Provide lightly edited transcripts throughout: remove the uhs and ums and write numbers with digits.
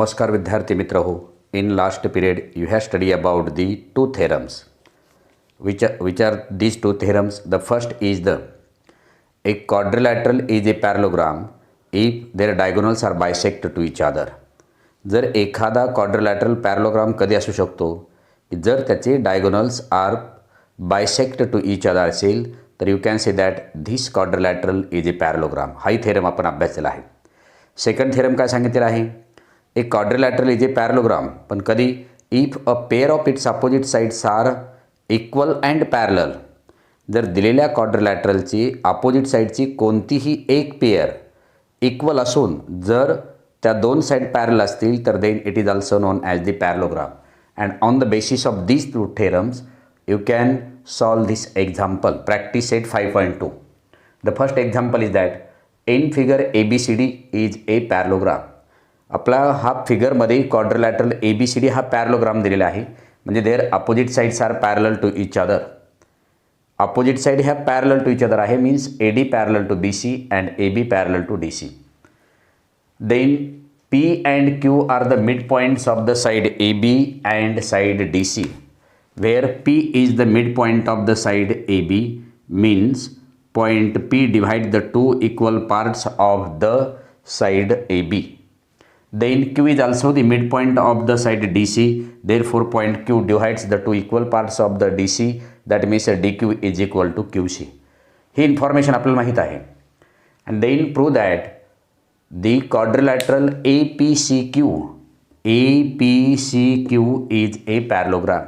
नमस्कार विद्यार्थी मित्र हो. In last period you have studied about the two theorems. Which are these two theorems? The first is a quadrilateral is a parallelogram if their diagonals are bisect to each other. जर एखादा quadrilateral parallelogram कधी असू शकतो की जर त्याचे diagonals are bisect to each other असेल तर you can say that this quadrilateral is a parallelogram. हाही थेरम आपण अभ्यासलेला आहे. सेकंड थेरम काय सांगितलेला आहे? ए quadrilateral is a parallelogram पण कधी if a pair of its opposite sides are equal and parallel. जर दिलेल्या quadrilateralची अपोजिट साईडची कोणतीही एक पेअर इक्वल असून जर त्या दोन साईड पॅरल असतील तर then it is also known as the parallelogram. And on the basis of these two theorems you can solve this example. Practice set 5.2. The first example is that in figure ABCD is a parallelogram. आपला हा फिगरमध्ये quadrilateral ABCD हा parallelogram दिलेला आहे. म्हणजे their opposite sides are parallel to each other. Opposite side ह्या parallel to each other आहे. Means AD parallel to BC and AB parallel to DC. Then P and Q are the midpoints of the side AB and side DC. Where P is the midpoint of the side AB means point P divides the two equal parts of the side AB. Then Q is also the midpoint of the side DC. Therefore, point Q divides the two equal parts of the DC. That means DQ is equal to QC. He information आपल्याला माहीत आहे. And then prove that the quadrilateral APCQ is a parallelogram.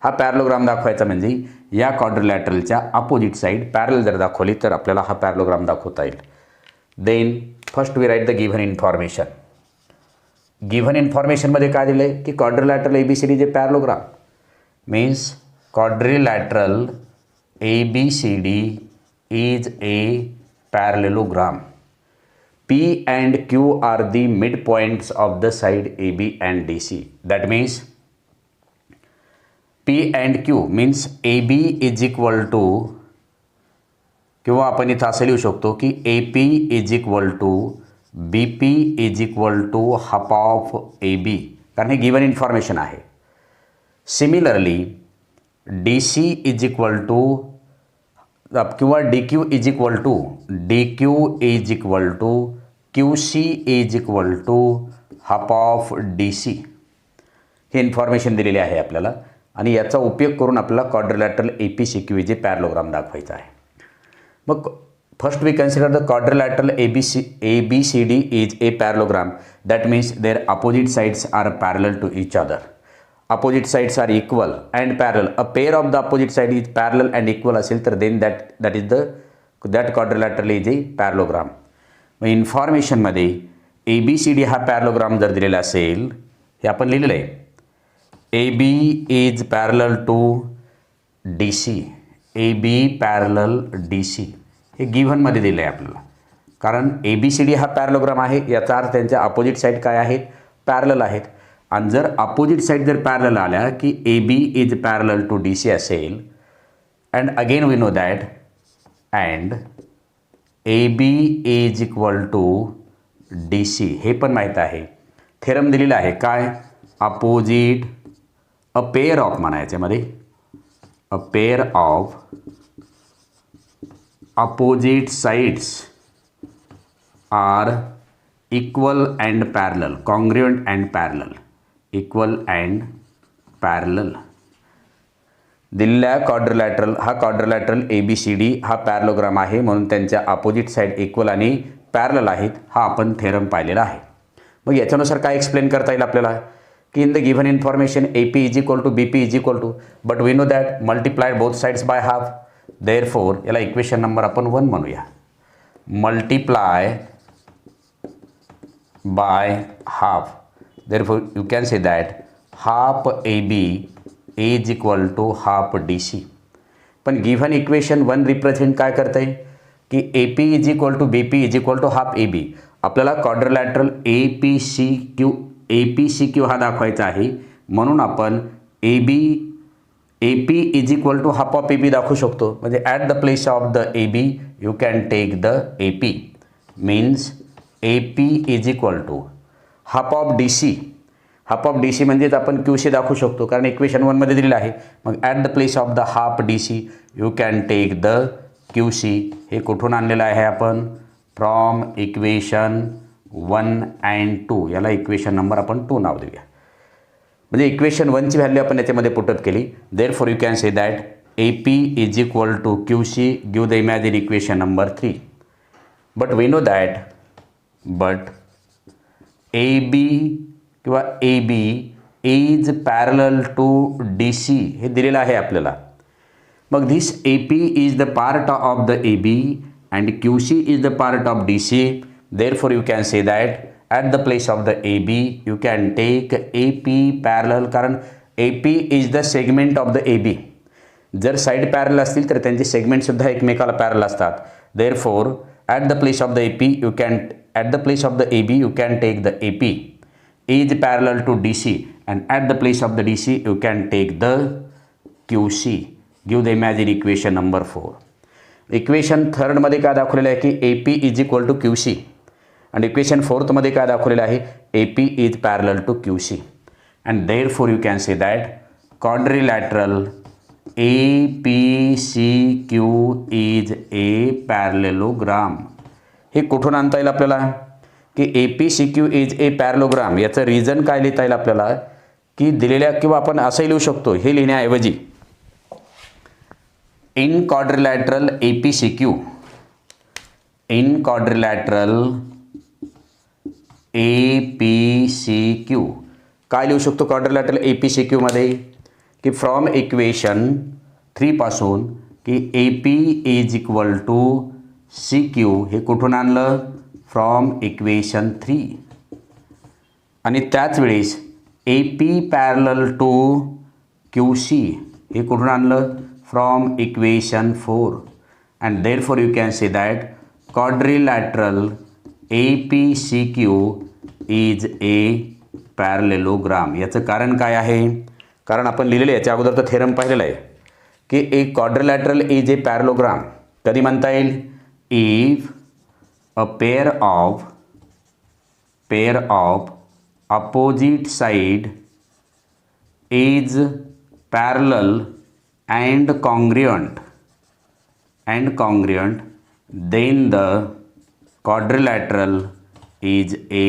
हा parallelogram दाखवायचा म्हणजे या क्वाड्रिलॅटरलच्या opposite side पॅरल जर दाखवली तर आपल्याला हा पॅरलोग्राम दाखवता येईल. Then first we write the given information. Given इन्फॉर्मेशनमध्ये काय दिलं आहे की क्वाड्रिलॅटरल ABCD जे parallelogram means quadrilateral ABCD is a parallelogram. P and Q are the midpoints of the side AB and DC. That means P and Q means AB is equal to किंवा आपण इथं असं लिहू शकतो की AP is equal to BP is equal to half of AB कारण हे given information आहे. Similarly DC is equal to किंवा DQ is equal to QC is equal to half of DC. हे इन्फॉर्मेशन दिलेली आहे आपल्याला आणि याचा उपयोग करून आपल्याला क्वाड्रिलॅटरल APCQ जे पॅरलोग्राम दाखवायचा आहे. मग first we consider the quadrilateral ABCD is a parallelogram. That means their opposite sides are parallel to each other. Opposite sides are equal and parallel. A pair of the opposite side is parallel and equal असेल तर then that is that quadrilateral is a parallelogram. मग इन्फॉर्मेशनमध्ये ABCD हा parallelogram जर दिलेला असेल हे आपण लिहिलेलं आहे. AB is parallel to DC. AB parallel DC हे गिव्हनमध्ये दिलं आहे आपल्याला. कारण ABCD हा पॅरलोग्राम आहे याचा अर्थ त्यांच्या अपोजिट साईड काय आहेत पॅरलल आहेत. आणि जर अपोजिट साईड जर पॅरलल आल्या की AB is parallel to DC असेल and again we know that and AB is equal to DC हे पण माहीत आहे. थेरम दिलेला आहे काय अपोजिट अ पेअर ऑफ म्हणायच्यामध्ये a pair of opposite sides are equal and parallel congruent and parallel equal and parallel. दिलेल्या quadrilateral ABCD हा पॅरलोग्राम आहे म्हणून त्यांच्या अपोजिट साईड इक्वल आणि पॅरलल आहेत. हा आपण थेरम पाहिलेला आहे. मग याच्यानुसार काय एक्सप्लेन करता येईल आपल्याला की in the given information AP is equal to BP is equal to but we know that multiply both sides by half. Therefore याला इक्वेशन नंबर आपण 1 म्हणूया. Multiply by half. Therefore you can say that half AB is equal to half DC. पण given equation 1 represent काय करतं आहे की AP is equal to BP is equal to half AB. आपल्याला quadrilateral APCQ हा दाखवायचा आहे म्हणून आपण AP is equal to half of AB दाखवू शकतो. म्हणजे at the place of the AB you can take the AP means AP is equal to half of D C. Half of D C म्हणजेच आपण Q C दाखवू शकतो कारण equation 1मध्ये दिलेलं आहे. मग at the place of the half D C you can take the Q C. हे कुठून आणलेलं आहे आपण? From equation 1 and 2. याला इक्वेशन नंबर आपण 2 नाव देऊया. म्हणजे इक्वेशन 1ची व्हॅल्यू आपण याच्यामध्ये पुटअप केली. Therefore you can say that A P is equal to Q C. Give the imagine equation number 3. But we know that A B किंवा A B is parallel to D C हे दिलेलं आहे आपल्याला. मग this A P is the part of the A B and Q C is the part of D C. Therefore you can say that at the place of the A B you can take A P parallel. कारण A P is the segment of the A B. जर side parallel असतील तर त्यांचे सेगमेंटसुद्धा एकमेकाला parallel असतात. Therefore at the place of the A P you can at the place of the A B you can take the A P is parallel to DC and at the place of the DC you can take the QC. Give the imaginary equation number 4. Equation 3rd मध्ये काय दाखवलेलं आहे की AP is equal to QC आणि equation 4th मध्ये काय दाखवलेलं आहे AP is parallel to QC and therefore you can say that quadrilateral APCQ is a parallelogram. हे कुठून आणता येईल आपल्याला की A P C Q is a parallelogram. याचं रिझन काय लिहिता येईल आपल्याला की दिलेल्या किंवा आपण असंही लिहू शकतो हे लिहिण्याऐवजी in quadrilateral A P C Q. In quadrilateral A P C Q काय लिहू शकतो क्वाड्रिलॅटरल ए पी सी क्यूमध्ये की फ्रॉम इक्वेशन 3 पासून की A P is equal to C Q हे कुठून आणलं फ्रॉम इक्वेशन 3 आणि त्याच वेळेस A P parallel to Q C हे कुठून आणलं from equation 4 and therefore you can say that quadrilateral A P C Q is a parallelogram. याचं कारण काय आहे? कारण आपण लिहिलेलं याच्या अगोदर तर थेरम पाहिलेलं आहे की ए क्वाड्रिलॅटरल इज ए पॅरलोग्राम कधी म्हणता येईल? If a pair of opposite side is parallel and congruent then the quadrilateral is a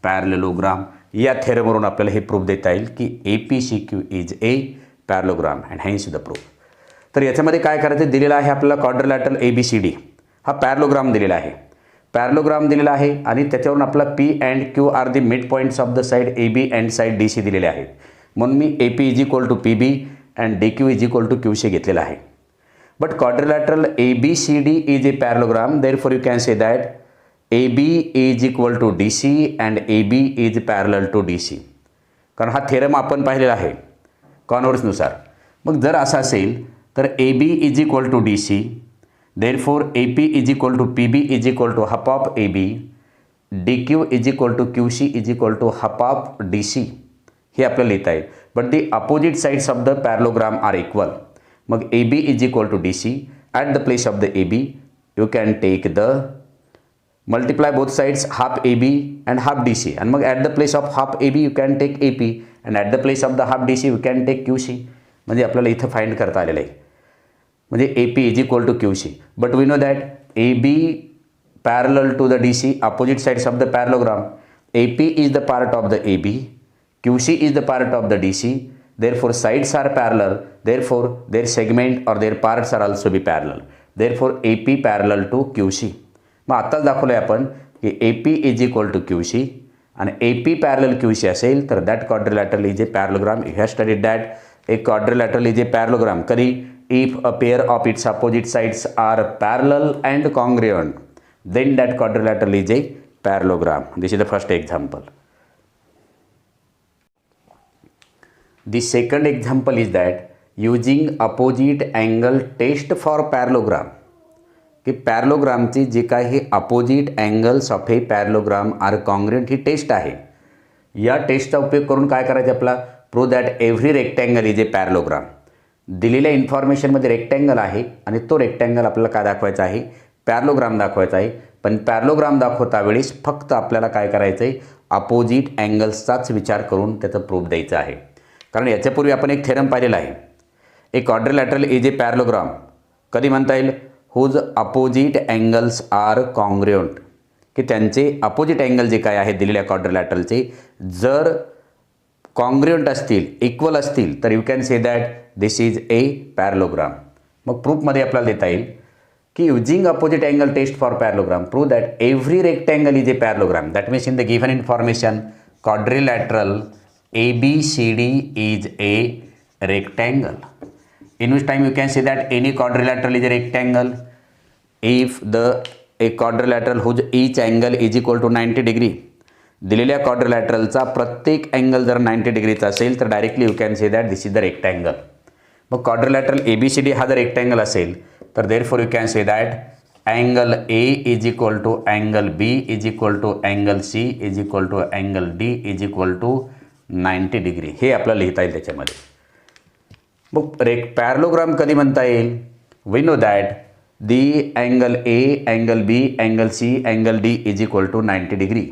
parallelogram. या थेरमवरून आपल्याला हे प्रूफ देता येईल की A P C Q is a parallelogram and hence the proof. तर याच्यामध्ये काय करायचं दिलेलं आहे आपल्याला quadrilateral A B C D हा पॅरलोग्राम दिलेला आहे. पॅरलोग्राम दिलेला आहे आणि त्याच्यावरून आपला P and Q are the mid points of the side A B and side D C दिलेले आहेत. म्हणून मी A P is equal to P B and D Q is equal to Q C घेतलेला आहे. But quadrilateral A B C D is a parallelogram. Therefore you can say that A B is equal to D C and A B is parallel to D C. कारण हा theorem आपण पाहिलेला आहे कॉन्व्हर्सनुसार. मग जर असं असेल तर A B is equal to D C. Therefore, AP is equal to PB is equal to half of AB, DQ is equal to QC is equal to half of DC. हे आपल्याला लिहिता येईल. But the opposite sides of the parallelogram are equal. मग AB is equal to DC. At the place of the AB you can take the multiply both sides half AB and half DC. आणि मग at the place of half AB you can take AP and at the place of the half DC you can take QC. म्हणजे आपल्याला इथं find करता आलेलं आहे. म्हणजे ए P is equal to Q C. But we know that A B parallel to the D C opposite sides of the parallelogram. A P is the part of the A B. Q C is the part of the D C. Therefore sides are parallel. Therefore their segment और their parts are also be parallel. Therefore A P parallel to Q C. मग आत्ताच दाखवलं आहे आपण की A P is equal to Q C आणि A P parallel Q C असेल तर that quadrilateral is a parallelogram. You have studied that a quadrilateral is a parallelogram कधी if a pair of its opposite sides are parallel and congruent then that quadrilateral is a parallelogram. This is the first example. The second example is that using opposite angle test for parallelogram. की पॅरलोग्रामची जे काही opposite angles of a parallelogram are congruent ही test आहे. या टेस्टचा उपयोग करून काय करायचं आपला prove that every rectangle is a parallelogram. दिलेल्या इन्फॉर्मेशनमध्ये रेक्टँगल आहे आणि तो रेक्टँगल आपल्याला काय दाखवायचा आहे पॅरलोग्राम दाखवायचा आहे. पण पॅरलोग्राम दाखवता वेळेस फक्त आपल्याला काय करायचं आहे, अपोजिट अँगल्सचाच विचार करून त्याचं प्रूफ द्यायचं आहे. कारण याच्यापूर्वी आपण एक थेरम पाहिलेला आहे, a quadrilateral is a parallelogram. कधी म्हणता येईल, whose opposite angles are congruent, की त्यांचे अपोजिट अँगल जे काय आहे दिलेल्या क्वाड्रिलॅटरलचे जर कॉन्ग्रुएंट असतील, इक्वल असतील, तर you can say that this is a parallelogram. मग प्रूफमध्ये आपल्याला देता येईल की using opposite angle test for parallelogram prove that every rectangle is a parallelogram. That means in the given information quadrilateral ABCD is a rectangle. In which time you can say that any quadrilateral is a rectangle if a quadrilateral whose each angle is equal to 90 degree. दिलेल्या क्वाड्रिलॅटरलचा प्रत्येक angle जर 90 डिग्रीचा असेल तर directly you can say that this is the rectangle. मग quadrilateral ABCD हा जर rectangle असेल तर therefore you can say that angle A is equal to angle B is equal to angle C is equal to angle D is equal to 90 degree. हे आपल्याला लिहिता येईल त्याच्यामध्ये. मग पॅरलोग्राम कधी म्हणता येईल, we know that the angle A angle B angle C angle D is equal to 90 degree.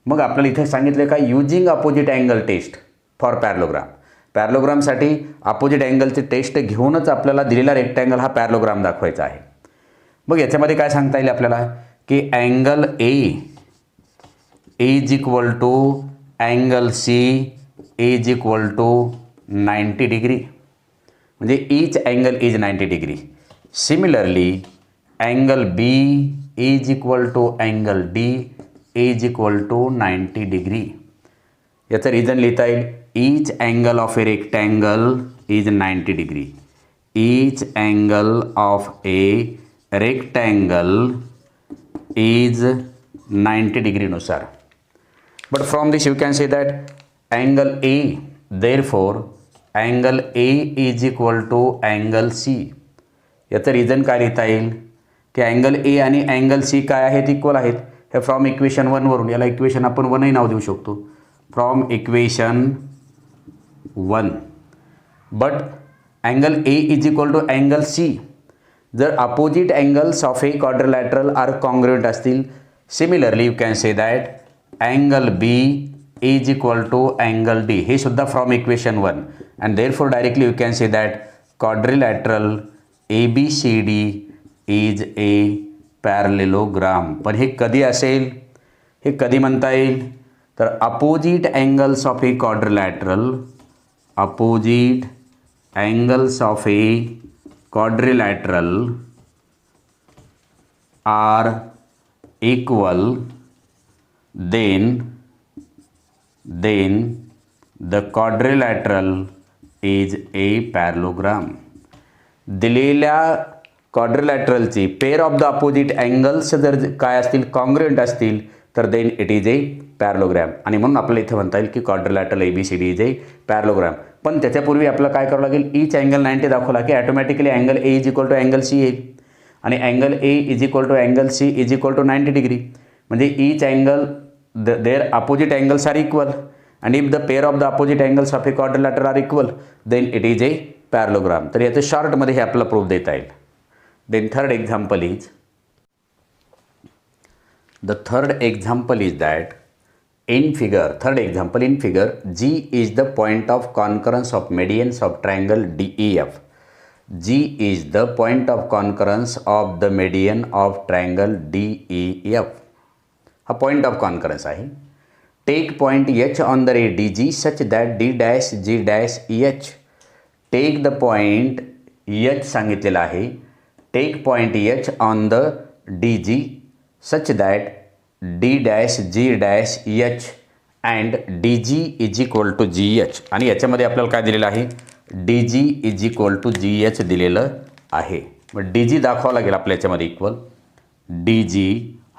मग आपल्याला इथे सांगितलं का using opposite angle test for parallelogram. पॅरलोग्रामसाठी अपोजिट अँगलचे टेस्ट घेऊनच आपल्याला दिलेला रेक्टँगल हा पॅरलोग्राम दाखवायचा आहे. मग याच्यामध्ये काय सांगता येईल आपल्याला की angle A is equal to angle C is equal to 90 degree, म्हणजे each angle is 90 degree. Similarly angle B is equal to angle D is equal to 90 degree. याचं रिझन लिहिता येईल, each angle of a rectangle is 90 degree. Each angle of a rectangle is 90 डिग्रीनुसार. But from this you can say that angle A, therefore angle A is equal to angle C. याचं reason काय लिहिता येईल की angle A आणि angle C काय आहेत, equal आहेत. हे फ्रॉम इक्वेशन 1 वरून, याला इक्वेशन आपण 1ही नाव देऊ शकतो, from equation 1. But angle A is equal to angle C जर opposite angles of a quadrilateral are congruent असतील. Similarly you can say that angle B is equal to angle D, हे सुद्धा from equation 1. And therefore directly you can say that quadrilateral ABCD is a parallelogram. पण हे कधी असेल, हे कधी म्हणता येईल, तर opposite angles of a quadrilateral, opposite angles of a quadrilateral are equal, then the quadrilateral is a parallelogram. दिलेल्या क्वाड्रिलॅटरलची pair of the opposite angles जर काय असतील, कॉन्ग्रुएंट असतील, तर then it is a parallelogram. आणि म्हणून आपल्याला इथे म्हणता येईल की quadrilateral ABCD is a parallelogram. पण त्याच्यापूर्वी आपल्याला काय करावं लागेल, ईच अँगल 90 दाखवला की automatically angle A is equal to angle C येईल आणि angle A is equal to angle C is equal to 90 degree. म्हणजे each angle their opposite angles are equal, and if the pair of the opposite angles of a quadrilateral are equal, then it is a parallelogram. तर याचं शॉर्टमध्ये हे आपल्याला proof देता येईल. Then third example is that in figure G is the point of concurrence of medians of triangle DEF. G is the point of concurrence of the median of triangle DEF. हा point of concurrence आहे. Take point H on the ray DG such that D dash G dash H. Take the point H सांगितलेला आहे. Take point H on the DG such that D dash G dash H and DG is equal to GH. आणि याच्यामध्ये आपल्याला काय दिलेलं आहे, DG is equal to GH दिलेलं आहे. मग DG दाखवावं लागेल आपल्या याच्यामध्ये इक्वल. DG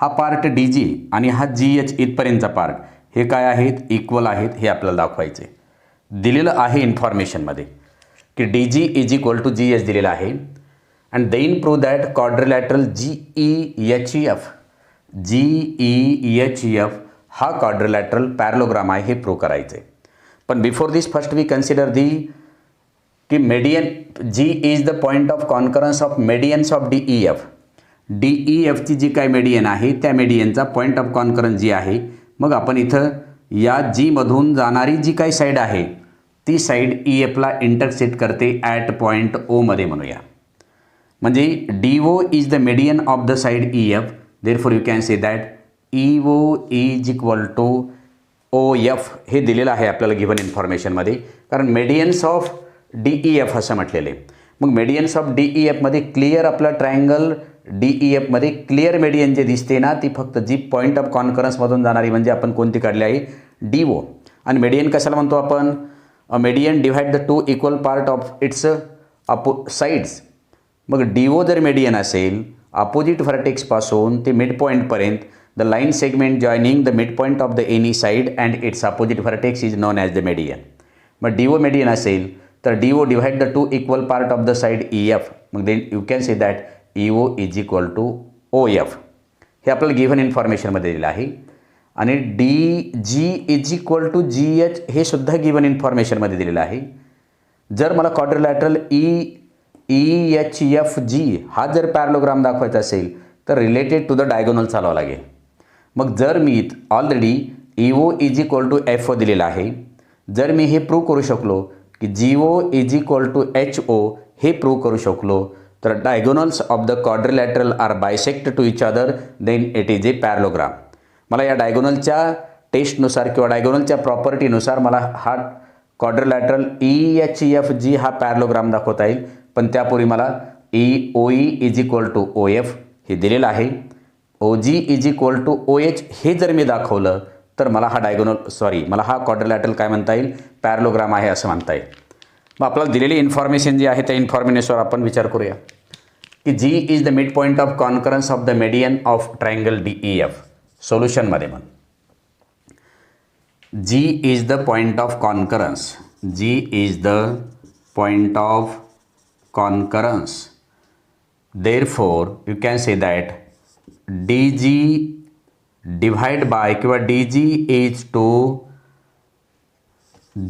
हा पार्ट DG आणि हा GH इथपर्यंतचा पार्ट हे काय आहेत, इक्वल आहेत, हे आपल्याला दाखवायचे. दिलेलं आहे इन्फॉर्मेशनमध्ये की DG is equal to GH दिलेलं आहे. And then prove that quadrilateral GEHF हा क्वाड्रिलॅटरल पॅरलोग्राम आहे, हे प्रूव्ह करायचे. पण before this first we consider की median G is the point of concurrence of medians of DEF. D E एफची जी काय मेडियन आहे त्या मेडियनचा पॉईंट ऑफ कॉन्करन्स जी आहे, मग आपण इथं या जीमधून जाणारी जी काही साईड आहे ती साईड ई एफला इंटरसेक्ट करते ॲट पॉईंट ओमध्ये म्हणूया. म्हणजे D O is the median of the side E F. Therefore you can say that E O is equal to O F हे दिलेलं आहे आपल्याला गिव्हन इन्फॉर्मेशनमध्ये, कारण medians of D E F असं म्हटलेलं आहे. मग मेडियन्स ऑफ डी ई एफमध्ये क्लिअर आपला ट्रायंगल डी ई एफमध्ये क्लिअर मेडियन जे दिसते ना ती फक्त जी पॉईंट ऑफ कॉन्करन्समधून जाणारी म्हणजे आपण कोणती काढली आहे, डी ओ. आणि मेडियन कशाला म्हणतो आपण, a median divide the two equal part of its sides. मग डी ओ जर मेडियन असेल अपोजिट व्हर्टेक्सपासून ते मिड पॉईंटपर्यंत the line segment joining the mid point of the any side and its opposite vertex is known as the median. मग D O median असेल तर D O divide the two equal part of the side E F. मग then you can say that E O is equal to O F. हे आपल्याला given इन्फॉर्मेशनमध्ये दिलं आहे. आणि D G is equal to G H हे सुद्धा given इन्फॉर्मेशनमध्ये दिलेलं आहे. जर मला quadrilateral E H F G हा जर पॅरलोग्राम दाखवायचा असेल तर रिलेटेड टू द डायगोनल चालवावं लागेल. मग जर मी already E O is equal to F O दिलेलं आहे, जर मी हे प्रूव्ह करू शकलो की G O is equal to H O हे प्रूव्ह करू शकलो तर diagonals of the quadrilateral are bisect to each other then it is a parallelogram. मला या डायगोनलच्या टेस्टनुसार किंवा डायगोनलच्या प्रॉपर्टीनुसार मला हा quadrilateral E H F G हा पॅरलोग्राम दाखवता येईल. पण त्यापूर्वी मला E O E is equal to O F हे दिलेलं आहे, O G is equal to O H हे जर मी दाखवलं तर मला हा मला हा क्वाड्रिलॅटरल काय म्हणता येईल, पॅरलोग्राम आहे असं म्हणता येईल. मग आपल्याला दिलेली इन्फॉर्मेशन जी आहे त्या इन्फॉर्मेशनवर आपण विचार करूया की G is the mid point of concurrence of the median of triangle D E F. सोल्युशनमध्ये म्हण G is the point of concurrence, G is the point of concurrence. Therefore you can say that dg divide by किंवा dg is to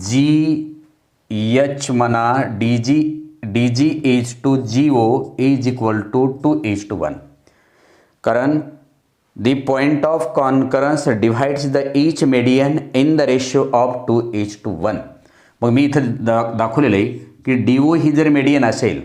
gh म्हणा, dg is to go is equal to 2:1. कारण the point of concurrence divides the each median in the ratio of 2:1. मग मी इथं दाखवलेलं आहे की D O ही जर median असेल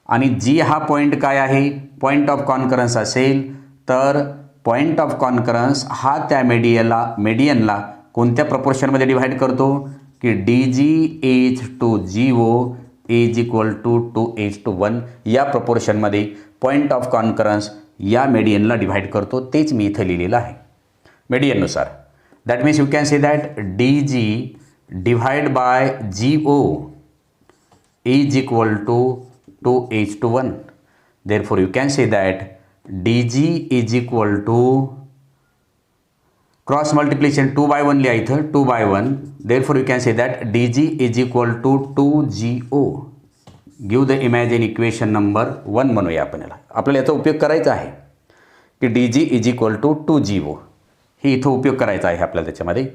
आणि जी हा पॉईंट काय आहे, पॉईंट ऑफ कॉन्करन्स असेल तर पॉईंट ऑफ कॉन्करन्स हा त्या मेडियनला कोणत्या प्रपोर्शनमध्ये डिव्हाइड करतो की D G is to G O is equal to 2:1 या प्रपोर्शनमध्ये पॉईंट ऑफ कॉन्करन्स या मेडियनला डिव्हाइड करतो. तेच मी इथं लिहिलेलं आहे मेडियननुसार. That means you can say that D G divide by G O is equal to 2:1. Therefore you can say that dg is equal to cross multiplication 2/1 लिहा इथं 2/1. Therefore you can say that dg is equal to 2go. Give the imagine equation number 1 म्हणूया आपण याला. आपल्याला याचा उपयोग करायचा आहे की dg is equal to 2go ही इथं उपयोग करायचा आहे आपल्याला त्याच्यामध्ये.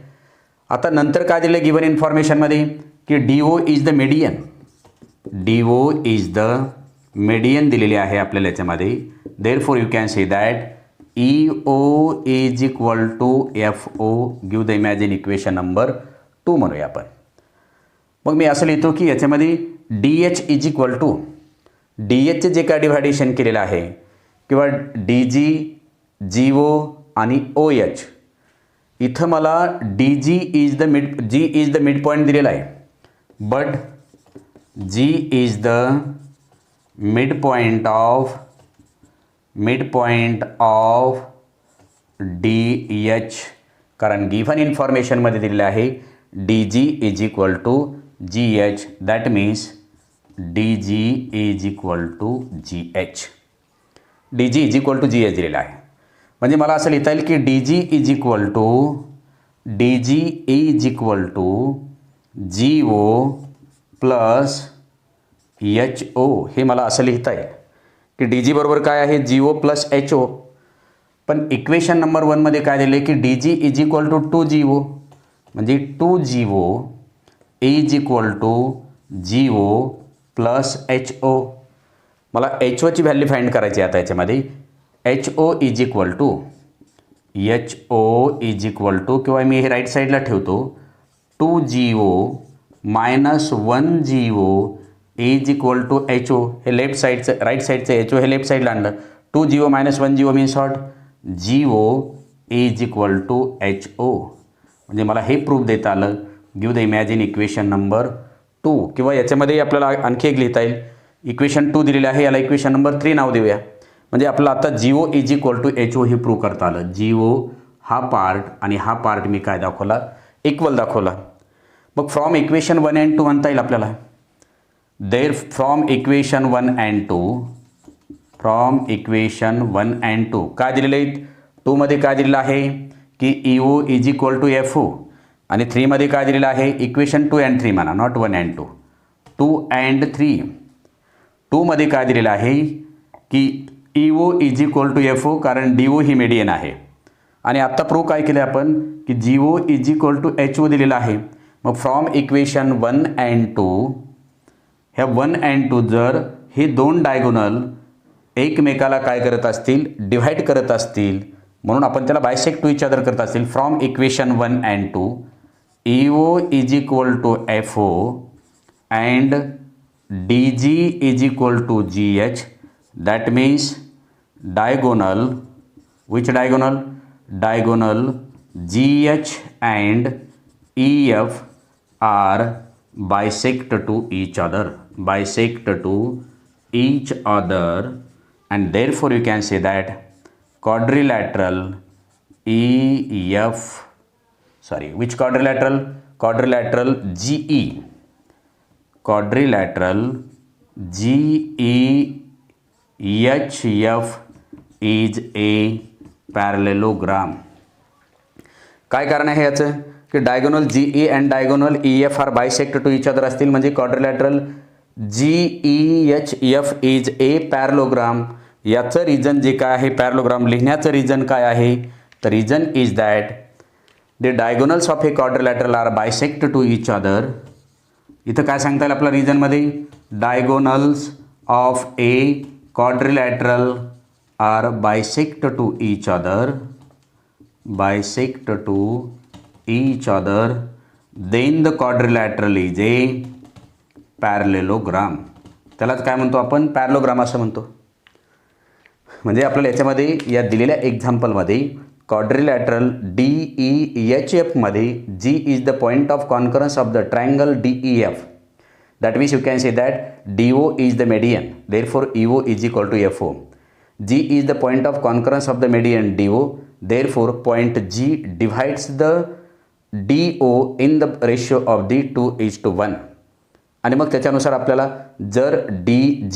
आता नंतर काय दिलं गिव्हन इन्फॉर्मेशनमध्ये की do is the median. D O is the median दिलेली आहे आपल्याला याच्यामध्ये. Therefore you can say that E O is equal to F O. Give the imagine equation number 2 म्हणूया आपण. मग मी असं लिहितो की याच्यामध्ये D H is equal to D एचचे जे काय डिव्हायडेशन केलेलं आहे किंवा डी जी जी ओ आणि ओ एच, इथं मला D G is the mid point दिलेला आहे, but G is the midpoint of DH. कारण गिव्हन इन्फॉर्मेशनमध्ये दिलेलं आहे DG is equal to GH. That means DG is equal to GH. DG is equal to GH दिलेलं आहे. म्हणजे मला असं लिहिता येईल की DG is equal to GO plus H O. हे मला असं लिहिता येईल की डी जी बरोबर काय आहे, जी ओ प्लस एच ओ. पण इक्वेशन नंबर 1मध्ये काय दिलं आहे की D G is equal to 2GO. म्हणजे 2GO is equal to GO plus H O. मला एच ओची व्हॅल्यू फाइंड करायची आता याच्यामध्ये H O is equal to किंवा मी हे राईट साईडला ठेवतो 2GO minus 1GO is equal to HO. हे लेफ्ट साईडचं राईट साईडचं HO हे लेफ्ट साईडला आणलं. 2GO minus 1GO means what? GO is equal to HO. म्हणजे मला हे प्रूफ देता आलं. Give the imagine equation number 2. किंवा याच्यामध्ये आपल्याला आणखी एक लिहिता येईल. इक्वेशन 2 दिलेलं आहे, याला इक्वेशन नंबर 3 नाव देऊया. म्हणजे आपलं आता GO is equal to HO हे प्रूव्ह करता आलं. GO हा पार्ट आणि हा पार्ट मी काय दाखवला? इक्वल दाखवला. मग फ्रॉम इक्वेशन 1 and 2 म्हणता येईल आपल्याला. देअर फ्रॉम इक्वेशन 1 and 2 काय दिलेलं आहे? 2 मध्ये काय दिलेलं आहे की EO is equal to FO आणि 3 मध्ये काय दिलेलं आहे? इक्वेशन 2 and 3 म्हणा, नॉट 1 and 2. 2 and 3. 2 मध्ये काय दिलेलं आहे की EO is equal to FO, कारण DO ही मेडियन आहे. आणि आत्ता प्रूव्ह काय केलं आपण की GO is equal to HO दिलेलं आहे. मग फ्रॉम इक्वेशन 1 and 2 ह्या 1 and 2 जर हे दोन डायगोनल एकमेकाला काय करत असतील? डिव्हाइड करत असतील, म्हणून आपण त्याला बायसेक्ट टू इच अदर करत असतील. From equation 1 and 2 EO is equal to FO and DG is equal to GH. That means diagonal, which diagonal? Diagonal GH and EF are bisect to each other, and therefore you can say that quadrilateral which quadrilateral? Quadrilateral GE. Quadrilateral GEHF is a parallelogram. काय कारण आहे याचं की diagonal GE and diagonal EF are bisect to each other असतील, म्हणजे quadrilateral GEHF is a parallelogram. याचं reason जे काय आहे, पॅरलोग्राम लिहिण्याचं रिझन काय आहे? तर reason is that the diagonals of a quadrilateral are bisect to each other. इथं काय सांगता येईल आपल्या रिझनमध्ये? Diagonals of a quadrilateral are bisect to each other, then the quadrilateral is a parallelogram. त्यालाच काय म्हणतो आपण? पॅरलोग्राम असं म्हणतो. म्हणजे आपल्याला याच्यामध्ये या दिलेल्या एक्झाम्पलमध्ये क्वाड्रिलॅटरल DEHF मध्ये G is the point of concurrence of the triangle DEF. That means you can say that DO is the median, therefore EO is equal to FO. G is the point of concurrence of the median DO, therefore point G divides the DO in the ratio of the 2:1. आणि मग त्याच्यानुसार आपल्याला जर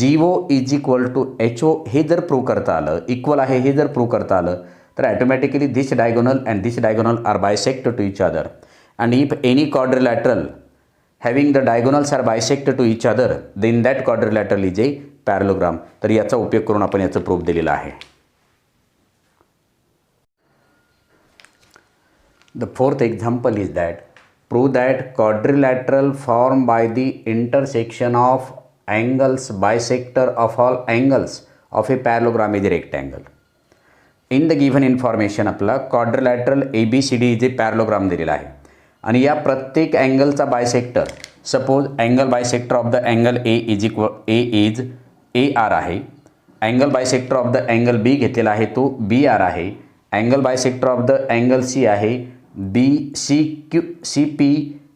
GO is equal to HO हे जर prove करता आलं, equal आहे हे जर प्रूव्ह करता आलं, तर automatically this diagonal and this diagonal are bisect to each other. And if any quadrilateral having the diagonals are bisect to each other, then that quadrilateral is a parallelogram. तर याचा उपयोग करून आपण याचं प्रूफ दिलेला आहे. The fourth example is that prove that quadrilateral formed by the intersection of angles bisector of all angles of a parallelogram is a rectangle. In the given information आपला quadrilateral ABCD is a parallelogram दिलेला आहे आणि या प्रत्येक अँगलचा bisector, suppose angle bisector of the angle A is AR आहे, angle bisector of the angle B घेतलेला आहे तो BR आहे, angle bisector of the angle C आहे CP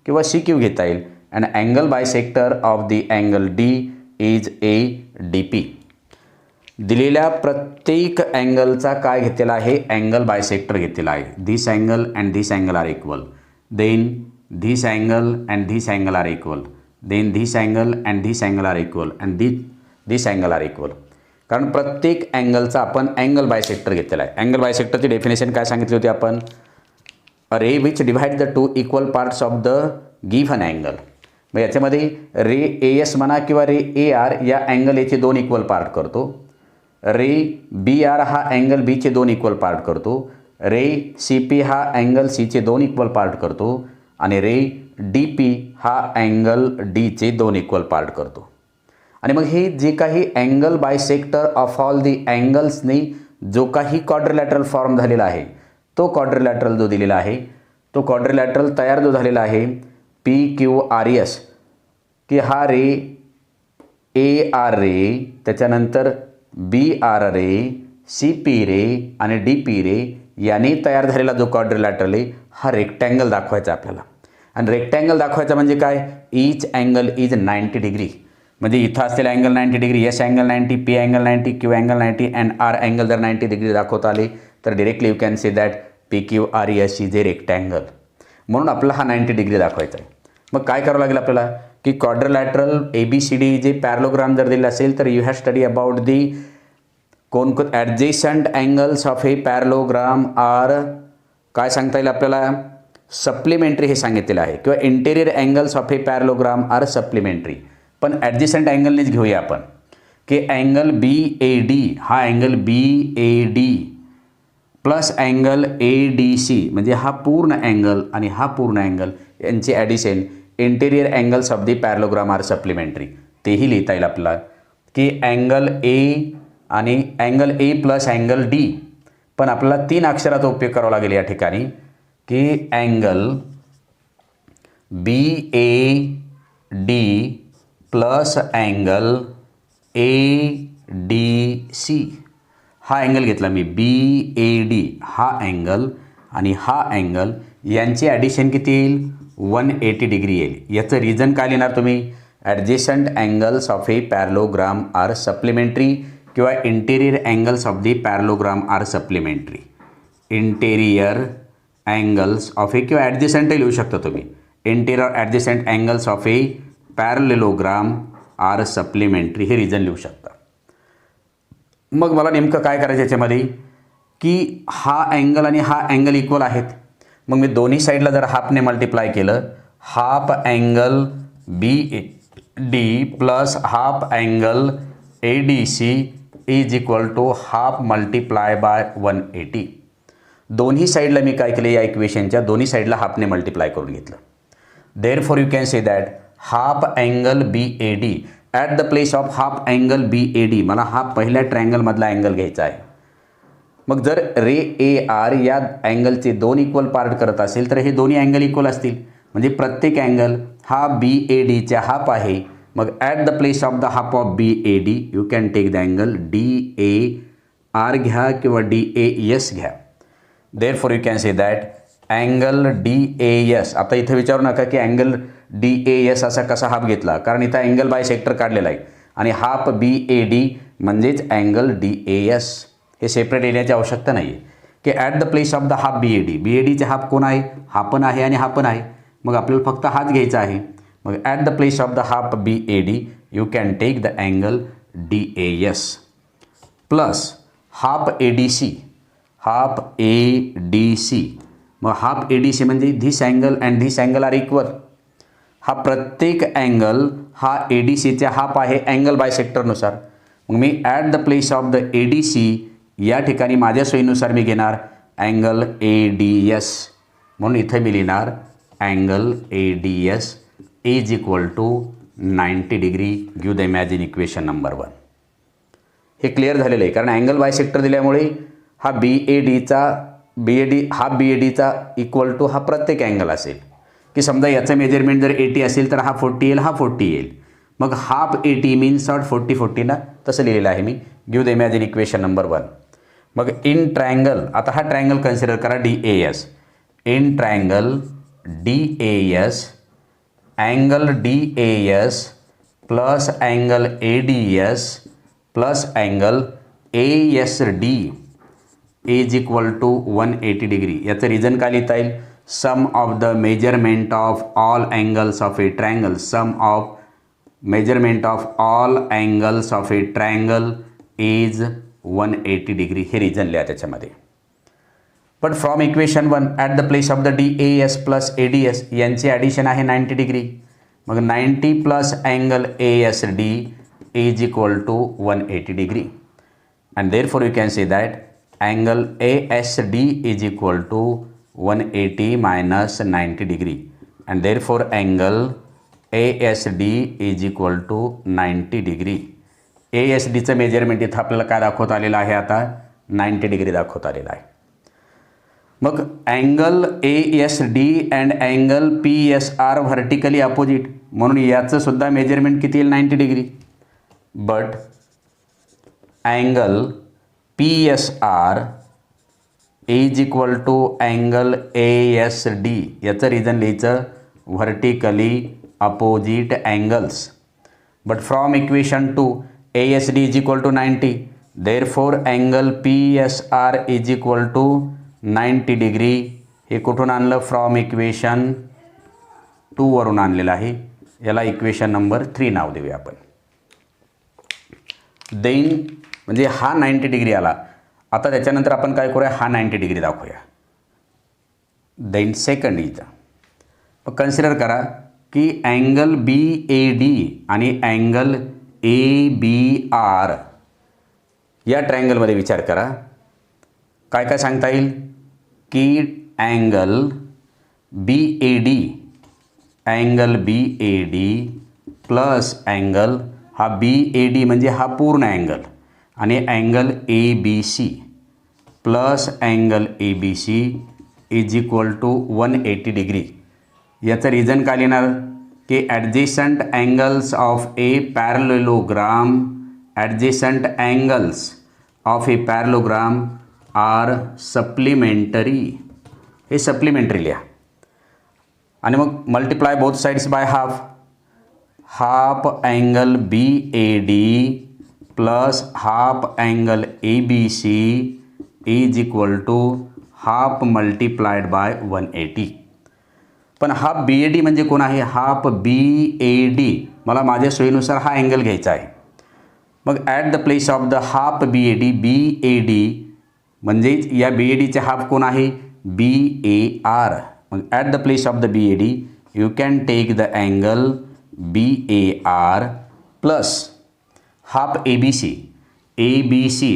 किंवा CQ घेता येईल, and angle bisector of the angle D is ADP. दिलेल्या प्रत्येक अँगलचा काय घेतलेला आहे? अँगल बायसेक्टर घेतलेला आहे. This angle and this angle are equal, then this angle and this angle are equal, then this angle and this angle are equal, and this angle are equal. कारण प्रत्येक अँगलचा आपण अँगल बायसेक्टर घेतलेला आहे. Angle बायसेक्टरची definition काय सांगितली होती आपण? A ray which divide the two equal parts of the given angle. मग याच्यामध्ये रे AS म्हणा किंवा रे AR या अँगल एचे दोन इक्वल पार्ट करतो, रे BR हा अँगल बीचे दोन इक्वल पार्ट करतो, रे CP हा अँगल सीचे दोन इक्वल पार्ट करतो आणि रे DP हा अँगल डीचे दोन इक्वल पार्ट करतो. आणि मग हे जे काही angle bisector of all the अँगल्सनी जो काही क्वाड्रिलॅटरल फॉर्म झालेला आहे तो क्वाड्रिलॅटरल जो दिलेला आहे तो क्वाड्रिलॅटरल तयार जो झालेला आहे PQRS की हा रे AR रे, त्याच्यानंतर BR रे, CP रे आणि DP रे यांनी तयार झालेला जो क्वाड्रिलॅटरल आहे हा रेक्टँगल दाखवायचा आपल्याला. आणि रेक्टँगल दाखवायचा म्हणजे काय, ईच अँगल इज 90 डिग्री. म्हणजे इथं असलेला angle 90 degree, S angle 90, P angle 90, Q angle 90 and R angle जर 90 डिग्री दाखवता आले तर directly you can say that PQRS is a rectangle. म्हणून आपला हा 90 डिग्री दाखवायचा आहे. मग काय करावं लागेल आपल्याला की क्वाड्रिलॅटरल ABCD जे पॅरलोग्राम जर दिले असेल तर you have study about the कोण adjacent angles of a parallelogram are काय सांगता येईल आपल्याला, सप्लिमेंटरी हे सांगितलेलं आहे, किंवा interior angles of a parallelogram are supplementary. पण ॲडजेसंट अँगलनेच घेऊया आपण की अँगल BAD हा angle BAD plus angle ADC म्हणजे हा पूर्ण अँगल आणि हा पूर्ण अँगल यांचे addition interior angles of the parallelogram are supplementary. तेही लिहिता येईल आपल्याला की अँगल A आणि angle A plus angle D. पण आपल्याला 3 अक्षराचा उपयोग करावा लागेल या ठिकाणी की angle BAD plus angle ADC. हा अँगल घेतला मी BAD हा अँगल आणि हा अँगल यांचे ॲडिशन किती येईल 180 डिग्री येईल. याचं रिझन काय लिहिणार तुम्ही, adjacent angles of a parallelogram are supplementary किंवा interior angles of the parallelogram are supplementary. Interior angles of a किंवा ॲडजेसंट लिहू शकता तुम्ही, interior adjacent angles of a parallelogram are supplementary हे रिझन लिहू शकता. मग मला नेमकं काय करायचं याच्यामध्ये की हा अँगल आणि हा अँगल इक्वल आहेत. मग मी दोन्ही साईडला जर हाफने मल्टिप्लाय केलं, half angle BAD plus half angle ADC is equal to half multiply by 180. दोन्ही साईडला मी काय केलं, या इक्वेशनच्या दोन्ही साईडला हाफने मल्टिप्लाय करून घेतलं. Therefore you can say that half angle BAD at the place of half angle BAD मला हा पहिल्या ट्रायंगलमधला अँगल घ्यायचा आहे. मग जर रे AR या अँगलचे 2 इक्वल पार्ट करत असेल तर हे दोन्ही अँगल इक्वल असतील. म्हणजे प्रत्येक अँगल हा BADच्या हाफ आहे. मग at the place of the half of BAD you can take the angle DAR घ्या किंवा DAS घ्या. Therefore you can say that angle DAS. आता इथं विचारू नका की अँगल DAS असा कसा हाफ घेतला, कारण इथं अँगल बायसेक्टर काढलेला आहे आणि हाफ BAD म्हणजेच अँगल DAS. हे सेपरेट येण्याची आवश्यकता नाही आहे की at the place of the half BADचे हाफ कोण आहे, हा पण आहे आणि हा पण आहे. मग आपल्याला फक्त हाच घ्यायचा आहे. मग at the place of the half BAD you can take the angle DAS plus half ADC. Half ADC मग हाफ ADC म्हणजे this angle and this angle are equal. हा प्रत्येक अँगल हा ADCच्या हाफ आहे अँगल बायसेक्टरनुसार. मग मी at the place of the ADC या ठिकाणी माझ्या सोयीनुसार मी घेणार अँगल ADS. म्हणून इथं मी लिहिणार angle ADS is equal to 90 degree. Give the imagine equation number 1. हे क्लिअर झालेलं आहे, कारण अँगल बायसेक्टर दिल्यामुळे हा BADचा इक्वल टू हा प्रत्येक अँगल असेल. की समजा याचं मेजरमेंट जर 80 असेल तर हा 40 येईल, हा 40 येईल. मग हाफ 80 मीन्स 40 ना तसं लिहिलेलं आहे मी. Give the imagine equation number 1. मग इन ट्रायंगल, आता हा ट्रायंगल कन्सिडर करा DAS. In triangle DAS angle DAS plus angle ADS plus angle ASD is equal to 180 degree. याचं रिझन काय लिहिता येईल, sum of the measurement of all angles of a triangle. Sum of measurement of all angles of a triangle is 180 degree. हे reason लिहा त्याच्यामध्ये. पण from equation 1 at the place of the DAS plus ADS यांचे addition आहे 90 degree. मग 90 plus angle ASD is equal to 180 degree. And therefore you can say that angle ASD is equal to 180 minus 90 degree. And therefore angle ASD is equal to 90 degree. ASDचं measurement इथं आपल्याला काय दाखवत आलेलं आहे आता 90 डिग्री दाखवता आलेला आहे. मग angle ASD and angle PSR vertically opposite, म्हणून याचं सुद्धा मेजरमेंट किती येईल 90 degree. But angle PSR is equal to angle ASD, याचं रिझन लिहायचं vertically opposite angles. But from equation 2 ASD is equal to 90, therefore angle PSR is equal to 90 degree. हे कुठून आणलं? फ्रॉम इक्वेशन 2 वरून आणलेलं आहे. याला इक्वेशन नंबर 3 नाव देऊया आपण. देन म्हणजे हा 90 डिग्री आला. आता त्याच्यानंतर आपण काय करूया, हा 90 डिग्री दाखवूया. देन सेकंड इज, कन्सिडर करा की अँगल BAD आणि अँगल ABR या ट्रायंगलमध्ये विचार करा. काय काय सांगता येईल की अँगल BAD प्लस अँगल, हा BAD म्हणजे हा पूर्ण अँगल, आणि angle ABC plus angle ABC is equal to 180 degree. याचं रिझन काय लिहिणार की adjacent angles of a parallelogram, adjacent angles of a parallelogram are supplementary. हे सप्लिमेंटरी लिहा. आणि मग multiply both sides by half. Half angle BAD plus half angle ABC is equal to half multiplied by 180. पण half BAD म्हणजे कोण आहे? Half BAD मला माझ्या सोयीनुसार हा अँगल घ्यायचा आहे. मग at the place of the half BAD म्हणजेच या BADचे हाफ कोण आहे? BAR. मग at the place of the BAD you can take the angle BAR plus half ABC.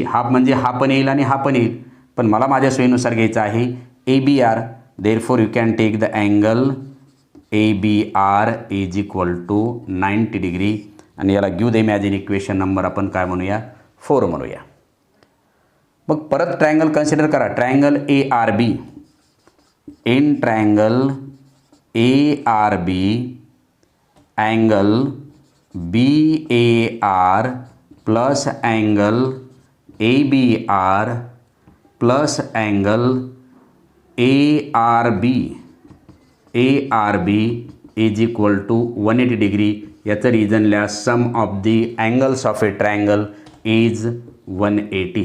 Half म्हणजे हा पण येईल आणि हा पण येईल, पण मला माझ्या सोयीनुसार घ्यायचा आहे ABR. Therefore you can take the angle ABR is equal to 90 degree. आणि याला give the imagine equation number आपण काय म्हणूया? 4 म्हणूया. मग परत ट्रायंगल कन्सिडर करा. Triangle ARB. In triangle ARB angle BAR plus angle ABR plus angle ARB is equal to 180 degree. याचं रिझन लिहा sum of the angles of a triangle is 180.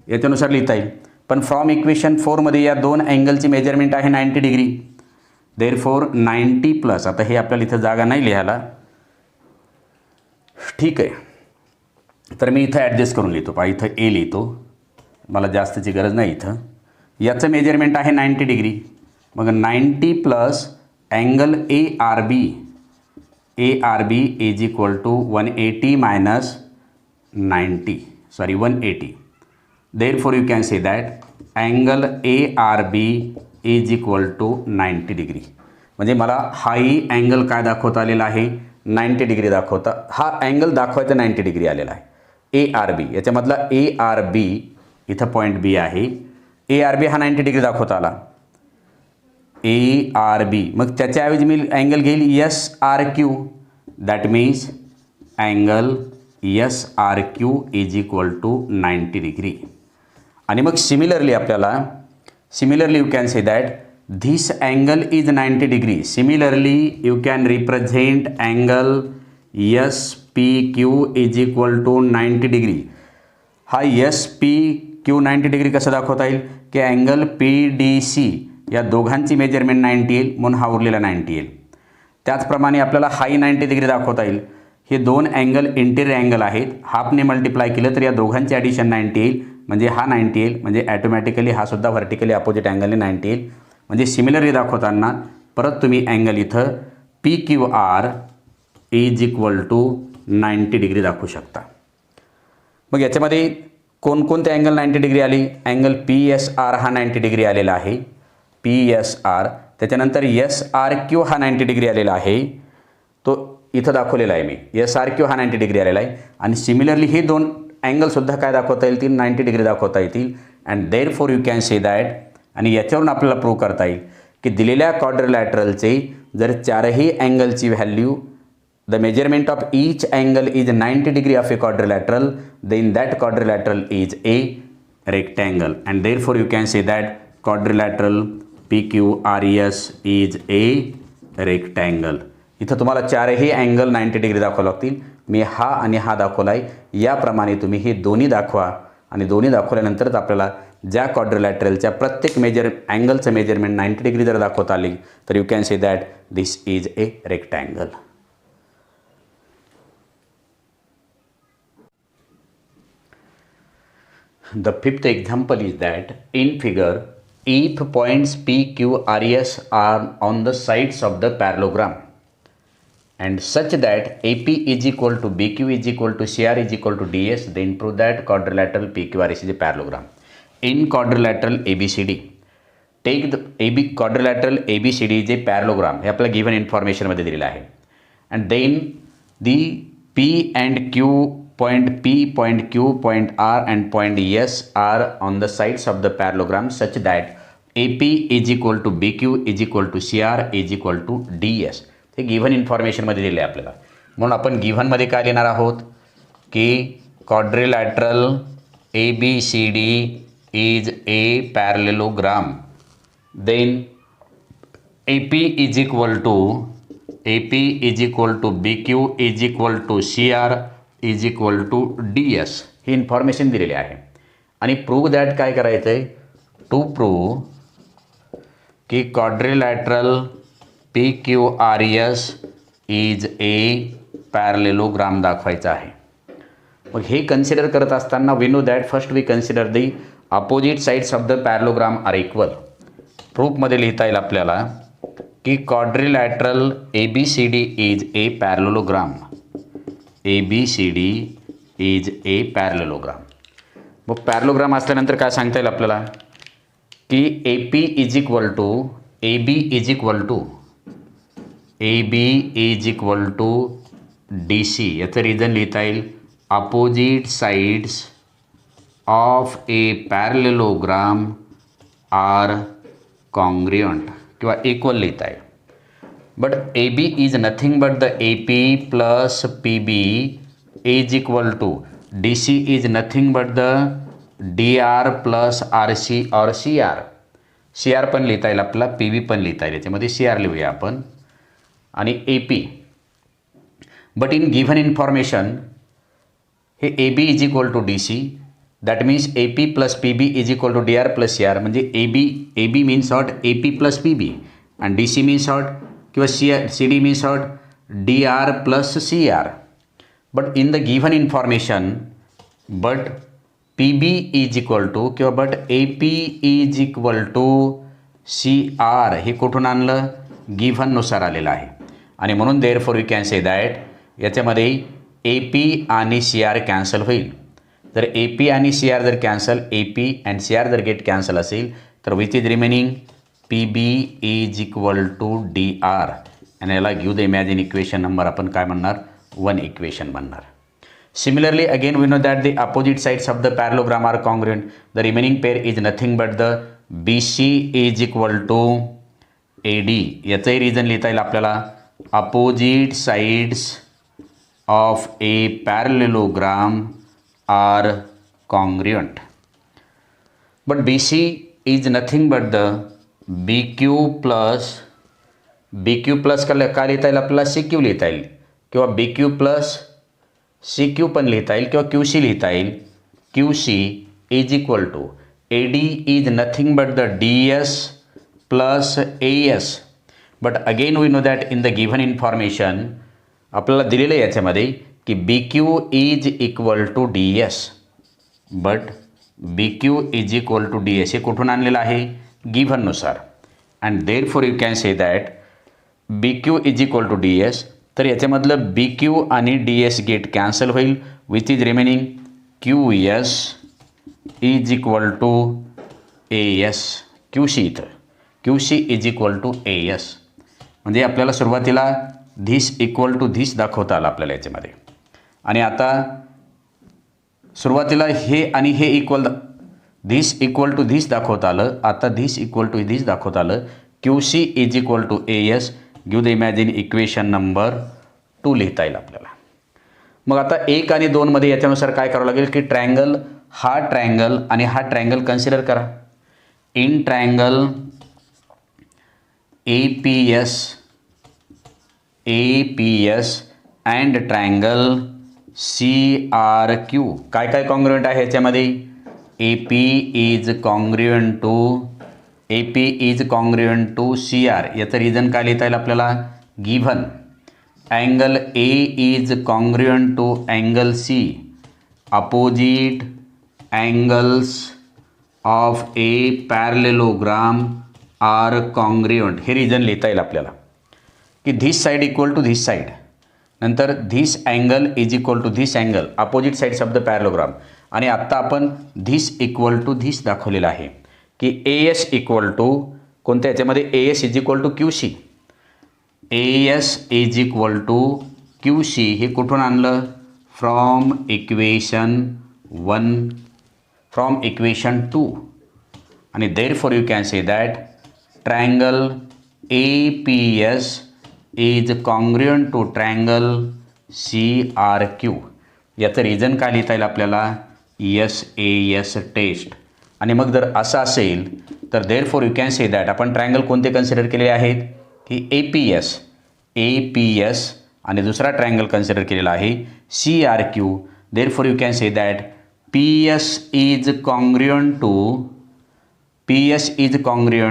याच्यानुसार लिहिता येईल. पण फ्रॉम इक्वेशन 4मध्ये या दोन अँगलची मेजरमेंट आहे 90 डिग्री. देअरफॉर 90 प्लस, आता हे आपल्याला इथं जागा नाही लिहायला, ठीक आहे, तर मी इथं ॲडजस्ट करून लिहितो. पहा इथं A लिहितो, मला जास्तची गरज नाही इथं. याचं मेजरमेंट आहे 90 डिग्री. मग 90 plus angle ARB is equal to 180 minus 180. Therefore you can say that angle ARB is equal to 90 degree. म्हणजे मला हाही अँगल काय दाखवता आलेला आहे? 90 डिग्री दाखवता. हा अँगल दाखवायचा 90 डिग्री आलेला आहे. ARB याच्यामधला ARB इथं पॉईंट B आहे. ARB हा 90 डिग्री दाखवता आला. ARB मग त्याच्याऐवजी मी अँगल घेईल SRQ. That means angle SRQ is equal to 90 degree. आणि मग similarly you can say that this angle is 90 degree. Similarly you can represent angle SPQ is equal to 90 degree. हा SPQ 90 degree कसं दाखवता येईल की angle PDC या दोघांची measurement 90 येईल, म्हणून हा उरलेला 90 येईल. त्याचप्रमाणे आपल्याला हाही 90 डिग्री दाखवता येईल. हे दोन अँगल इंटिरियर अँगल आहेत. हाफने मल्टिप्लाय केलं तर या दोघांची ॲडिशन 90 येईल, म्हणजे हा 90 येईल. म्हणजे ॲटोमॅटिकली हा सुद्धा व्हर्टिकली अपोजिट अँगलने 90 येईल. म्हणजे सिमिलरली दाखवताना परत तुम्ही अँगल इथं PQR is equal to 90 degree दाखवू शकता. मग याच्यामध्ये कोणकोणते अँगल 90 डिग्री आली? अँगल PSR हा 90 डिग्री आलेला आहे. PSR. त्याच्यानंतर SRQ हा 90 डिग्री आलेला आहे. तो इथं दाखवलेला आहे मी. SRQ हा 90 डिग्री आलेला आहे. आणि सिमिलरली हे दोन अँगलसुद्धा काय दाखवता येतील 90 डिग्री दाखवता येतील. And therefore you can say that, आणि याच्यावरून आपल्याला प्रूव्ह करता येईल की दिलेल्या क्वाड्रिलॅटरलचे जर चारही अँगलची value, the measurement of each angle is 90 degree of a quadrilateral, then that quadrilateral is a rectangle, and therefore you can say that quadrilateral PQRS is a rectangle. इथं तुम्हाला चारही अँगल 90 डिग्री दाखवावं लागतील. मी हा आणि हा दाखवला आहे. याप्रमाणे तुम्ही हे दोन्ही दाखवा आणि दोन्ही दाखवल्यानंतरच आपल्याला ज्या क्वाड्रिलॅटरलच्या प्रत्येक अँगलचं मेजरमेंट 90 डिग्री जर दाखवता आली तर you can say that this is a rectangle. The fifth example is that in figure, if points P, Q, R, S are on the sides of the parallelogram and such that AP is equal to BQ is equal to CR is equal to DS, then prove that quadrilateral PQRS is a parallelogram. In quadrilateral ABCD, take the quadrilateral ABCD is a parallelogram. हे आपल्याला given information मध्ये दिलेलं आहे. And then the P and Q, point P, point Q, point R and point S are on the sides of the parallelogram such that AP is equal to BQ is equal to CR is equal to DS. हे given इन्फॉर्मेशनमध्ये दिले आहे आपल्याला. म्हणून आपण गिव्हनमध्ये काय लिहिणार आहोत की quadrilateral ABCD is a parallelogram. Then AP is equal to BQ is equal to CR is equal to DS ही इन्फॉर्मेशन दिलेली आहे. आणि प्रूव्ह दॅट काय करायचं आहे, टू प्रूव्ह की quadrilateral PQRS is a parallelogram दाखवायचा आहे. मग हे कन्सिडर करत असताना we know that first we consider the opposite sides of the parallelogram are equal. प्रूफमध्ये लिहिता येईल आपल्याला की quadrilateral ABCD is a parallelogram. ABCD is a parallelogram. मग पॅरलेलोग्राम असल्यानंतर काय सांगता येईल आपल्याला की AP is equal to AB is equal to DC. याचं रिझन लिहिता येईल opposite sides of a parallelogram are congruent किंवा इक्वल लिहिता येईल. But AB is nothing but the AP plus PB is equal to DC is nothing but the DR plus RC or CR. CR पण लिहिता येईल आपला, PB पण लिहिता येईल. याच्यामध्ये CR लिहूया आपण आणि AP. But in given information हे AB is equal to DC, that means AP plus PB is equal to DR plus CR. म्हणजे AB means what AP plus PB आणि DC मीन्स हॉट किंवा CD means what DR plus CR. But in the given information but PB is equal to किंवा but AP is equal to CR हे कुठून आणलं, गिव्हननुसार आलेलं आहे. आणि म्हणून therefore we can say that याच्यामध्ये AP आणि CR कॅन्सल होईल. जर AP आणि CR जर कॅन्सल, AP अँड CR जर गेट कॅन्सल असेल तर which is remaining PB is equal to DR. आणि याला give the imagine equation number आपण काय म्हणणार, 1 इक्वेशन म्हणणार. Similarly again we know that the opposite sides of the parallelogram are congruent. The remaining pair is nothing but the BC is equal to AD. याचंही reason लिहिता येईल आपल्याला opposite sides of a parallelogram are congruent. But BC is nothing but the BQ plus का लिहिता येईल आपल्याला CQ लिहिता येईल किंवा BQ प्लस CQ पण लिहिता येईल किंवा QC लिहिता येईल. QC is equal to AD is nothing but the DS plus AS. But again we know that in the given information आपल्याला दिलेलं आहे याच्यामध्ये की BQ is equal to DS. But BQ is equal to DS हे कुठून आणलेलं आहे, गिव्हननुसार. And therefore you can say that BQ is equal to DS. तर याच्यामधलं BQ आणि DS गेट कॅन्सल होईल. Which is remaining QS is equal to AS. QC इथं QC is equal to AS. म्हणजे आपल्याला सुरुवातीला धिस इक्वल टू धिस दाखवता आलं आपल्याला याच्यामध्ये. आणि आता सुरुवातीला हे आणि हे equal, this equal to this दाखवता आलं. आता धिस इक्वल टू धिस दाखवता आलं. Q C is equal to A S. Give the imagine equation number 2 लिहिता येईल आपल्याला. मग आता 1 आणि 2 मध्ये याच्यानुसार काय करावं लागेल की ट्रायंगल, हा ट्रायंगल आणि हा ट्रायंगल कन्सिडर करा. In triangle APS and triangle CRQ काय काय कॉन्ग्रुएंट आहे याच्यामध्ये. AP is congruent to CR. याचं रिझन काय लिहिता येईल आपल्याला. Given angle A is congruent to angle C. Opposite angles of a parallelogram are congruent. हे रिझन लिहिता येईल आपल्याला की this side equal to this side. नंतर this angle is equal to this angle, opposite sides of the parallelogram. आणि आत्ता आपण this equal to this दाखवलेलं आहे की AS इक्वल टू कोणत्या याच्यामध्ये AS is equal to QC. AS is equal to QC हे कुठून आणलं. From equation 2. आणि therefore you can say that triangle APS is congruent to triangle CRQ. याचं रिझन काय लिहिता येईल आपल्याला. SAS test. आणि मग जर असं असेल तर therefore you can say that आपण ट्रायंगल कोणते कन्सिडर केलेले आहेत की APS आणि दुसरा ट्रायंगल कन्सिडर केलेला आहे CRQ. Therefore you can say that PS is congruent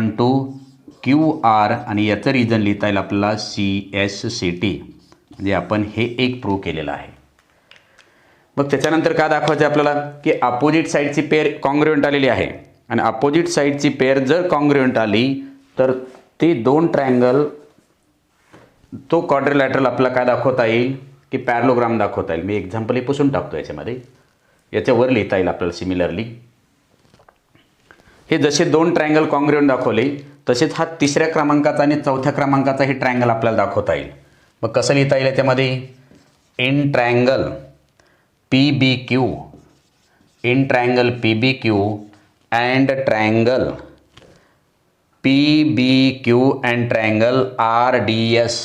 to QR. आणि याचं रिझन लिहिता येईल आपल्याला CSCT. म्हणजे आपण हे एक प्रूव्ह केलेलं आहे. मग त्याच्यानंतर काय दाखवायचं आपल्याला की अपोजिट साईडची पेअर कॉन्ग्रुएंट आलेली आहे. आणि अपोजिट साईडची पेअर जर कॉन्ग्रुएंट आली तर ते दोन ट्रायंगल, तो क्वाड्रिलॅटरल आपल्याला काय दाखवता येईल की पॅरलोग्राम दाखवता येईल. मी एक्झाम्पल हे पुसून टाकतो याच्यामध्ये, याच्यावर लिहिता येईल आपल्याला सिमिलरली. हे जसे दोन ट्रायंगल कॉन्ग्रुएंट दाखवले तसेच हा 3ऱ्या क्रमांकाचा आणि 4थ्या क्रमांकाचा हे ट्रायंगल आपल्याला दाखवता येईल. मग कसं लिहिता येईल याच्यामध्ये. In triangle PBQ and triangle RDS.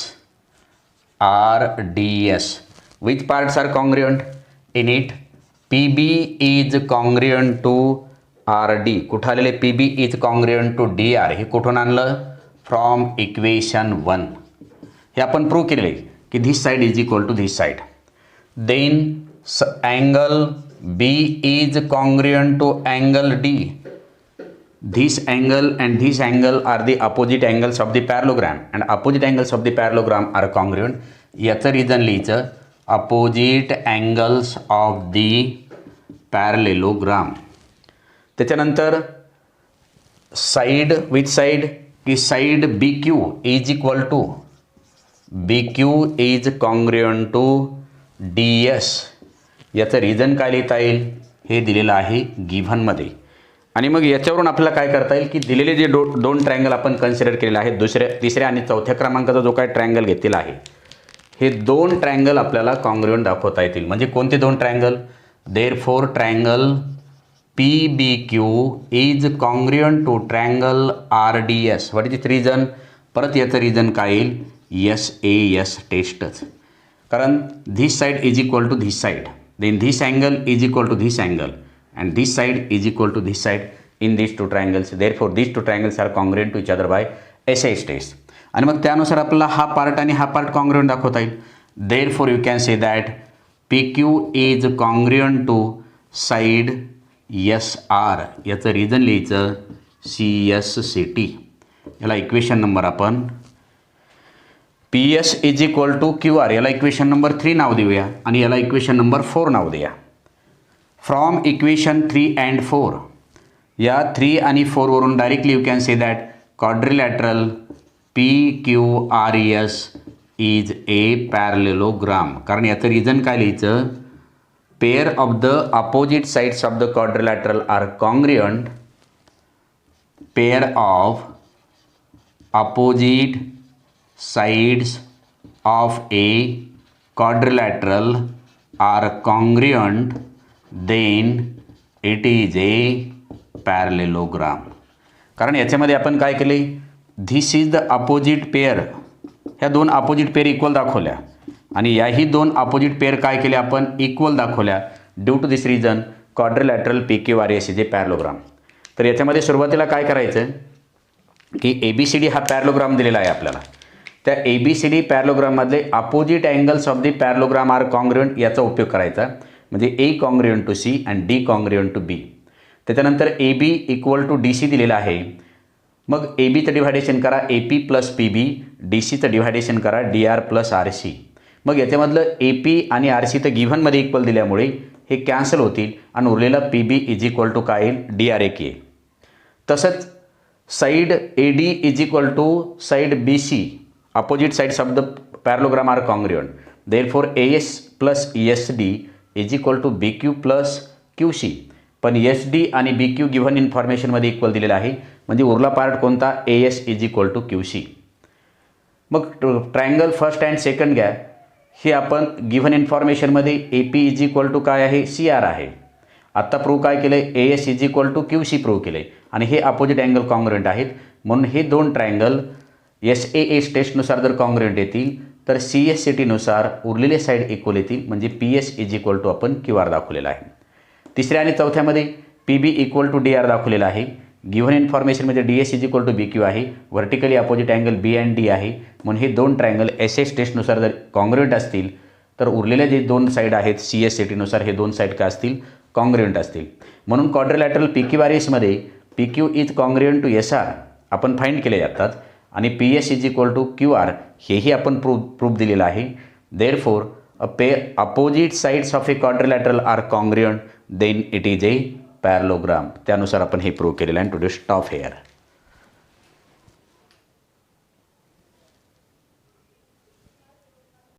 Which parts are congruent in it? PB is congruent to RD. कुठं आलेले PB is congruent to DR. हे कुठून आणलं. From equation 1. हे आपण प्रूव्ह केलेले की this side is equal to this side. Then angle B is congruent to angle D. This angle and this angle are the opposite angles of the parallelogram and opposite angles of the parallelogram are congruent. याचं reason लिहायचं opposite angles of the parallelogram. त्याच्यानंतर side with side की side BQ is congruent to DS. याचं reason काय लिहिता येईल हे दिलेलं आहे गिव्हनमध्ये. आणि मग याच्यावरून आपल्याला काय करता येईल की दिलेले जे दोन ट्रायंगल आपण कन्सिडर केलेले आहेत, 3ऱ्या आणि 4थ्या क्रमांकाचा जो काय ट्रायंगल घेतलेला आहे, हे दोन ट्रायंगल आपल्याला कॉन्ग्रुएंट दाखवता येतील. म्हणजे कोणते दोन triangle. Therefore triangle PBQ is congruent to triangle RDS. What is it reason. परत याचं रिझन काय येईल. SAS टेस्टच. कारण this side is equal to this side. Then this angle is equal to this angle and this side is equal to this side in these two triangles. Therefore, these two triangles are congruent to each other by SAS test. आणि मग त्यानुसार आपल्याला हा part आणि हा part congruent दाखवता येईल. Therefore, you can say that PQ is congruent to side SR. याचं रिझन लिहायचं CSCT. याला इक्वेशन नंबर आपण PS is equal to QR. याला इक्वेशन नंबर 3 नाव देऊया आणि याला इक्वेशन नंबर 4 नाव देऊया. फ्रॉम इक्वेशन 3 अँड 4, या 3 आणि 4 वरून directly you can say that quadrilateral PQRS is a parallelogram. कारण याचं रिझन काय लिहायचं. Pair of the opposite sides of the quadrilateral are congruent. Pair of opposite sides of a quadrilateral are congruent then it is a parallelogram. कारण याच्यामध्ये आपण काय केले, this is the opposite pair, ह्या दोन अपोजिट पेअर इक्वल दाखवल्या आणि याही दोन अपोजिट पेअर काय केल्या आपण इक्वल दाखवल्या. Due to this reason quadrilateral PQRS is a parallelogram. तर याच्यामध्ये सुरुवातीला काय करायचं की ABCD हा पॅरलोग्राम दिलेला आहे आपल्याला. त्या ABCD पॅरलोग्राममधले opposite angles of the parallelogram are congruent याचा उपयोग करायचा. म्हणजे A congruent to C and D congruent to B. त्याच्यानंतर AB इक्वल टू DC दिलेला आहे. मग ABचं डिव्हायडेशन करा AP प्लस PB, DCचं डिव्हायडेशन करा DR प्लस RC. मग याच्यामधलं AP आणि RC तर गिव्हनमध्ये इक्वल दिल्यामुळे हे कॅन्सल होतील आणि उरलेलं PB इज इक्वल टू काय येईल DRA. तसंच side AD is equal to side BC, opposite sides of the parallelogram are congruent. Therefore AS plus SD is equal to BQ plus QC. पण SD आणि BQ given इन्फॉर्मेशनमध्ये equal दिलेला आहे. म्हणजे उरला पार्ट कोणता, AS is equal to QC. मग triangle first and second घ्या. हे आपण गिव्हन इन्फॉर्मेशनमध्ये AP इज इक्वल टू काय आहे CR आहे. आत्ता प्रूव्ह काय केलं आहे, AS is equal to QC prove केले आणि हे अपोजिट अँगल कॉन्ग्रुएंट आहेत. म्हणून हे दोन ट्रायंगल SAS टेस्टनुसार जर कॉन्ग्रुएंट येतील तर CSCTनुसार उरलेले साईड इक्वल येतील. म्हणजे PS इज इक्वल टू आपण QR दाखवलेला आहे. तिसऱ्या आणि चौथ्यामध्ये PB इक्वल टू DR दाखवलेला आहे. गिव्हन इन्फॉर्मेशनमध्ये DS is equal to BQ आहे. Vertically opposite angle B and D आहे. म्हणून हे दोन ट्रायंगल SS टेस्टनुसार जर कॉन्ग्रुएंट असतील तर उरलेले जे दोन साईड आहेत CSCTनुसार हे दोन साईड काय असतील, कॉन्ग्रुएंट असतील. म्हणून क्वाड्रिलॅटरल PQRSमध्ये PQ is congruent to SR आपण फाइंड केले जातात आणि PS is equal to QR हेही आपण प्रूफ दिलेलं आहे. Therefore opposite sides of a quadrilateral are congruent then it is a parallelogram. त्यानुसार आपण हे प्रूव्ह केलेलं आहे. To do stop hair.